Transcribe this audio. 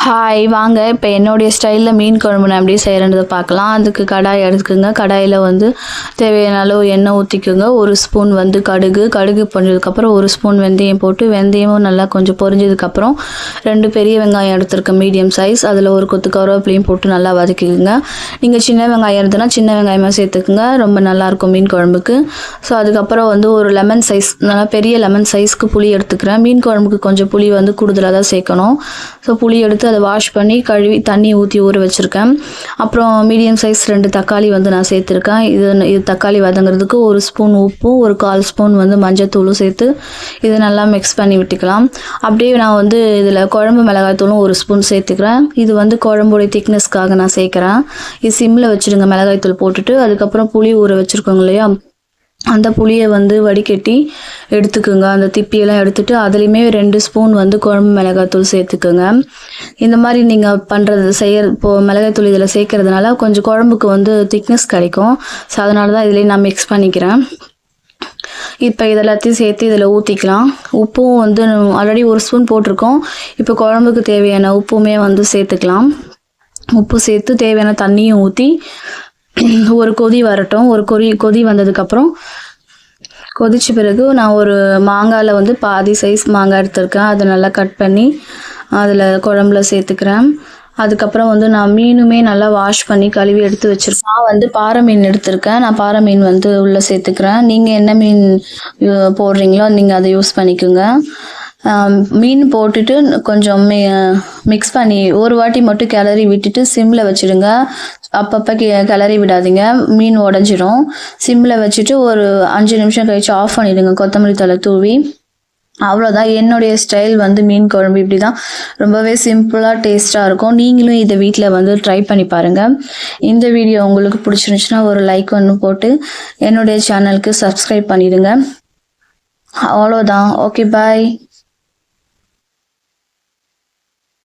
Hi வாங்க இப்போ என்னுடைய ஸ்டைலில் மீன் குழம்பு நான் எப்படி செய்கிறேன்றதை பார்க்கலாம். அதுக்கு கடாய் எடுத்துக்கோங்க. கடாயில் வந்து தேவையான அளவு எண்ணெய் ஊற்றிக்குங்க. ஒரு ஸ்பூன் வந்து கடுகு பொரிஞ்சதுக்கப்புறம் ஒரு ஸ்பூன் வெந்தயம் போட்டு வெந்தயமும் நல்லா கொஞ்சம் பொரிஞ்சதுக்கப்புறம் 2 பெரிய வெங்காயம் எடுத்துருக்கேன் மீடியம் சைஸ். அதில் ஒரு கொத்து கருவேப்பிலையும் போட்டு நல்லா வதக்கிக்குங்க. நீங்கள் சின்ன வெங்காயம் இருந்ததுன்னா சின்ன வெங்காயமாக சேர்த்துக்குங்க, ரொம்ப நல்லாயிருக்கும் மீன் குழம்புக்கு. ஸோ அதுக்கப்புறம் வந்து ஒரு லெமன் சைஸ், நல்லா பெரிய லெமன் சைஸ்க்கு புளி எடுத்துக்கிறேன். மீன் குழம்புக்கு கொஞ்சம் புளி வந்து கூடுதலாக தான் சேர்க்கணும். ஸோ புளி எடுத்து அதை வாஷ் பண்ணி கழுவி தண்ணி ஊற்றி ஊற வச்சுருக்கேன். அப்புறம் மீடியம் சைஸ் 2 தக்காளி வந்து நான் சேர்த்துருக்கேன். இது தக்காளி வதங்கிறதுக்கு ஒரு ஸ்பூன் உப்பும் ஒரு 1/4 ஸ்பூன் வந்து மஞ்சத்தூளும் சேர்த்து இதை நல்லா மிக்ஸ் பண்ணி விட்டுக்கலாம். அப்படியே நான் வந்து இதில் குழம்பு மிளகாய்த்தூளும் ஒரு ஸ்பூன் சேர்த்துக்கிறேன். இது வந்து குழம்புடைய திக்னஸ்க்காக நான் சேர்க்குறேன். இது சிம்மில் வச்சுடுங்க மிளகாய்த்தூள் போட்டுட்டு. அதுக்கப்புறம் புளி ஊற வச்சுருக்கோங்க இல்லையா, அந்த புளியை வந்து வடிகட்டி எடுத்துக்கோங்க. அந்த திப்பியெல்லாம் எடுத்துகிட்டு அதுலேயுமே 2 ஸ்பூன் வந்து குழம்பு மிளகாய்த்தூள் சேர்த்துக்கோங்க. இந்த மாதிரி நீங்கள் பண்ணுறது இப்போது மிளகாய்த்தூள் இதில் சேர்க்கறதுனால கொஞ்சம் குழம்புக்கு வந்து திக்னஸ் கிடைக்கும். ஸோ அதனால தான் இதிலே நான் மிக்ஸ் பண்ணிக்கிறேன். இப்போ இதெல்லாத்தையும் சேர்த்து இதில் ஊற்றிக்கலாம். உப்பும் வந்து ஆல்ரெடி ஒரு ஸ்பூன் போட்டிருக்கோம். இப்போ குழம்புக்கு தேவையான உப்புமே வந்து சேர்த்துக்கலாம். உப்பு சேர்த்து தேவையான தண்ணியும் ஊற்றி ஒரு கொதி வரட்டும். ஒரு கொதி வந்ததுக்கப்புறம் கொதிச்ச பிறகு நான் ஒரு மாங்காயில் வந்து பாதி சைஸ் மாங்காய் எடுத்திருக்கேன். அதை நல்லா கட் பண்ணி அதில் குழம்புல சேர்த்துக்கிறேன். அதுக்கப்புறம் வந்து நான் மீனுமே நல்லா வாஷ் பண்ணி கழுவி எடுத்து வச்சுருக்கேன். நான் வந்து பாறை மீன் எடுத்திருக்கேன். நான் பாறை மீன் வந்து உள்ளே சேர்த்துக்கிறேன். நீங்கள் என்ன மீன் போடுறீங்களோ நீங்கள் அதை யூஸ் பண்ணிக்கோங்க. மீன் போட்டுட்டு கொஞ்சம் மிக்ஸ் பண்ணி ஒரு வாட்டி மட்டும் கிளறி விட்டுட்டு சிம்மில் வச்சுடுங்க. அப்பப்போ கிளறி விடாதீங்க, மீன் உடஞ்சிரும். சிம்மில் வச்சுட்டு ஒரு 5 நிமிஷம் கழிச்சு ஆஃப் பண்ணிவிடுங்க, கொத்தமல்லி தழை தூவி. அவ்வளோதான். என்னுடைய ஸ்டைல் வந்து மீன் குழம்பு இப்படி தான், ரொம்பவே சிம்பிளாக டேஸ்ட்டாக இருக்கும். நீங்களும் இதை வீட்டில் வந்து ட்ரை பண்ணி பாருங்கள். இந்த வீடியோ உங்களுக்கு பிடிச்சிருந்துச்சுன்னா ஒரு லைக் ஒன்று போட்டு என்னுடைய சேனலுக்கு சப்ஸ்கிரைப் பண்ணிவிடுங்க. அவ்வளோதான். ஓகே, பாய்.